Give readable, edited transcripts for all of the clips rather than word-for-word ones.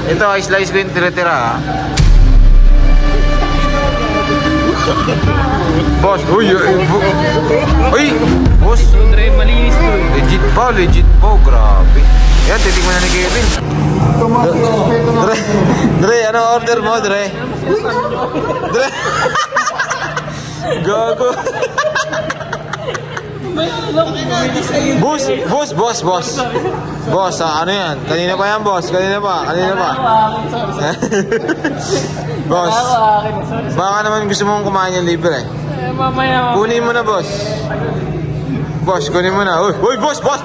Ito, i-slice ko yung tira-tira, ha. Boss, uy, boss. Dre, malinis to. Legit po, grabe. Yan, titigman na ni Kevin. Dre, ano order mo, Dre? Dre. Gago. Boss, ano yan? Kanina pa yan, boss. Kanina pa. Boss, baka naman gusto mong kumain yung libre. Mamaya. Kunin mo na, boss. Boss, kunin mo na. Uy, boss. Boss.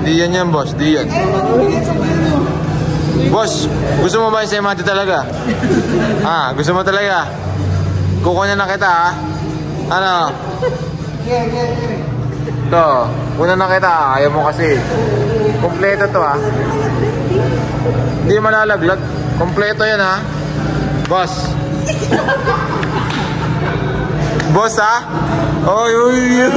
Di yan, boss. Di yan. Boss, gusto mo ba yung semati talaga? Gusto mo talaga? Kukunin na kita, ha? Ano? Ito, kunin na kita. Ayaw mo kasi. Kompleto to, ha? Hindi malalaglag. Kompleto yan, ha? Boss. Boss, ha? Uy.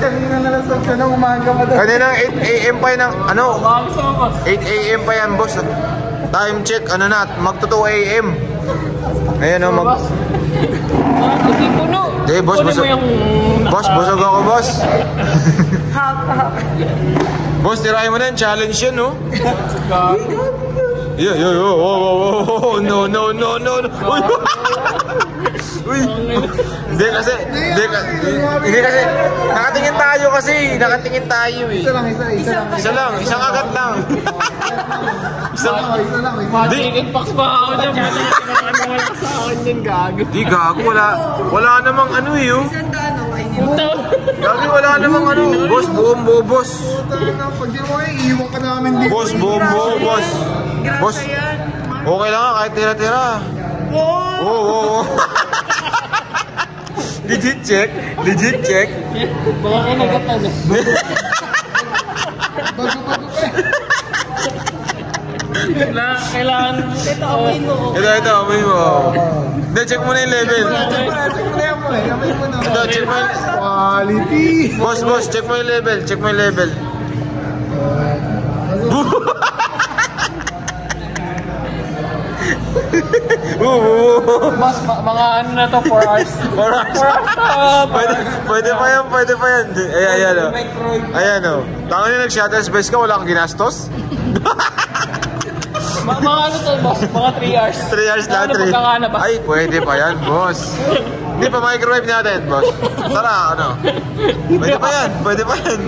Kanina nalasag ka na umaga pa doon. Kanina 8 AM pa yan ang, 8 AM pa yan, boss. Time check, magto 2 AM. Ayan, Hindi puno. Hey, boss, busog ako, boss. Boss, tirahin mo na yan, challenge yan, no? Yo. No. Uy. Hindi kasi nakatingin tayo eh. Isa lang, isang agad lang. Chicken pox ba ako dyan? Wala sa akin yan, gago. Di gago, wala namang Gago, wala namang boss, buo, boss. Pag di mo iiwan ka namin dito. Boss, buo, boss. Boss, okay lang kahit tira-tira. Oo. Legit check. Baka kinagatan eh. Kailangan ito, amoy mo. Ito, amoy mo. Hindi, check mo na yung level. Ito, check mo yung quality. Boss, check mo yung level. Mas, mga ano na to, 4 hours. 4 hours. Pwede pa yan. Ayan, o. Tangan nyo nag-shuttle space ka, wala kang ginastos? Mga ano to, boss? Mga 3 hours. 3 hours lang, 3. Ay, pwede pa yan, boss. Hindi pa microwave natin, boss. Tara, Pwede pa yan.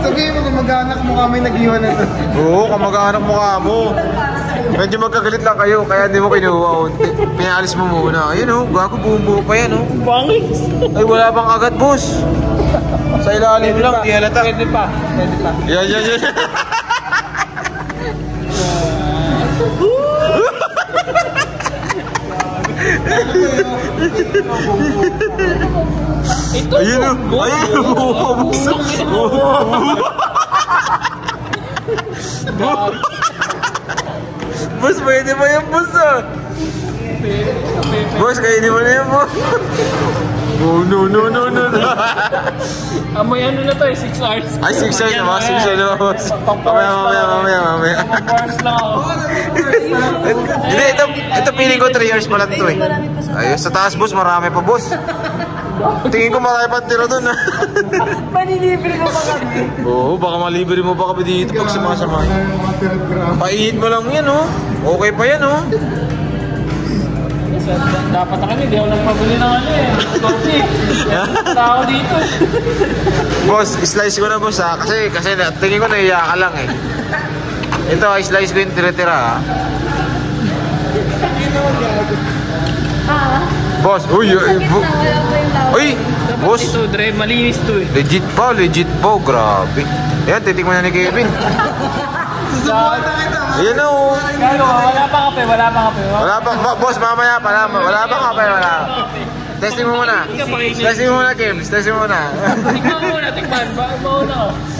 Sabihin mo, kamag-anak mo kami nag-iwan na ito. Oo, kamag-anak mo ka mo. Medyo magkagalit lang kayo, kaya hindi mo kinuha. Pinaalis mo muna. Ayun, gago, buo pa yan, Bangis. Ay, wala bang agad, boss. Sa ilalim lang, di halata. Pwede pa. Yan. Ito. Ayun, boss, pwede ba yan, boss, Boss, kainin mo na yan, boss. No. Amoy ano na to, 6 hours. Ay, 6 hours na, boss. 6 hours na, boss. Mamaya. 4 hours lang ako. Hindi, ito feeling ko 3 hours pa lang ito, eh. Ayos, sa taas, boss, marami pa, boss. Tingin ko marami pa tira doon, ha. Manilibre mo pa kami. Oo, baka malibre mo pa kami dito pag sumasama. Paihit mo lang yan, Okay pa yan, Dapat na kami, di ako nagpabili ng coffee. Tao dito. Boss, slice ko na, boss, ha. Kasi tingin ko naiya ka lang, eh. Ito, slice ko yung tira-tira, ha. Boss, uy, boss. Ito, Dre, malinis to eh. Legit po, grabe. Yan, titigman na ni Kevin. Susubukan na kita. Ayan na, Wala pa kape. boss, mamaya pa lang. Wala pa kape. Testing mo muna, Kim. Testing mo muna. Tikman. Mauna ako.